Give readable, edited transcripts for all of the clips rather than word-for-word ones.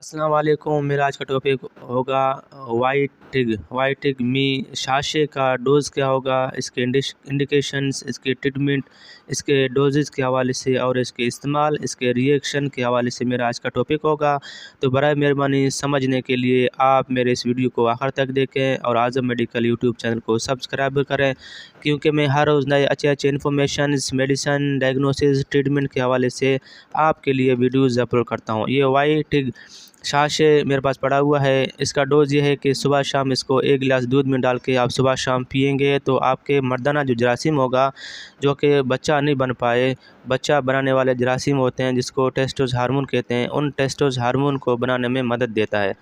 السلام علیکم۔ میرا آج کا ٹاپک ہوگا وائٹگ می شاشے کا ڈوز کیا ہوگا، اس کے انڈیکیشنز، اس کے ٹریٹمنٹ، اس کے ڈوزز کے حوالے سے اور اس کے استعمال، اس کے ریئیکشن کے حوالے سے میرا آج کا ٹاپک ہوگا۔ تو برائے مہربانی سمجھنے کے لیے آپ میرے اس ویڈیو کو آخر تک دیکھیں اور اعظم میڈیکل یوٹیوب چینل کو سبسکرائب کریں، کیونکہ میں ہر روز نئے اچھے انفارمیشنز، میڈیسن، ڈائگنوسس، ٹریٹمنٹ کے حوالے سے آپ کے لیے ویڈیوز اپلوڈ کرتا ہوں۔ یہ وائٹگ شاشے میرے پاس پڑا ہوا ہے۔ اس کا ڈوز یہ ہے کہ صبح شام اس کو 1 گلاس دودھ میں ڈال کے آپ صبح شام پئیں گے تو آپ کے مردانہ جو جراثیم ہوگا، جو کہ بچہ نہیں بن پائے، بچہ بنانے والے جراثیم ہوتے ہیں جس کو ٹیسٹوس ہارمون کہتے ہیں، ان ٹیسٹوس ہارمون کو بنانے میں مدد دیتا ہے۔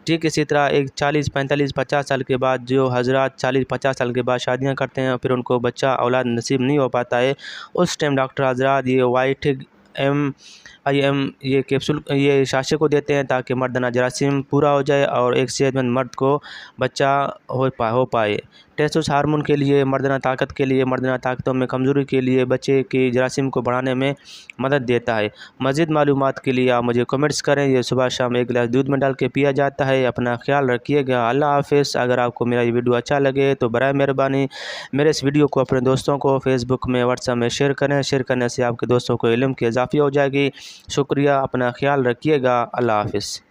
ٹھیک اسی طرح ایک 40، 45، 50 سال کے بعد جو حضرات 40، 50 سال کے بعد شادیاں کرتے ہیں اور پھر ان کو بچہ اولاد نصیب نہیں ہو پاتا ہے، اس ٹائم ڈاکٹر حضرات یہ وائٹگ یہ کیپسول، یہ شاشے کو دیتے ہیں تاکہ مردانہ جراثیم پورا ہو جائے اور ایک صحت مند مرد کو بچہ ہو پائے۔ ٹیسٹوس ہارمون کے لیے، مردانہ طاقت کے لیے، مردانہ طاقتوں میں کمزوری کے لیے، بچے کی جراثیم کو بڑھانے میں مدد دیتا ہے۔ مزید معلومات کے لیے آپ مجھے کمنٹس کریں۔ یہ صبح شام 1 گلاس دودھ میں ڈال کے پیا جاتا ہے۔ اپنا خیال رکھیے گا۔ اللہ حافظ۔ اگر آپ کو میرا یہ ویڈیو اچھا لگے تو برائے مہربانی میرے اس ویڈیو کو اپنے دوستوں کو فیس بک میں، واٹس ایپ میں شیئر کریں۔ شیئر کرنے سے آپ کے دوستوں کو علم کی اضافی ہو جائے گی۔ شکریہ۔ اپنا خیال رکھیے گا۔ اللہ حافظ۔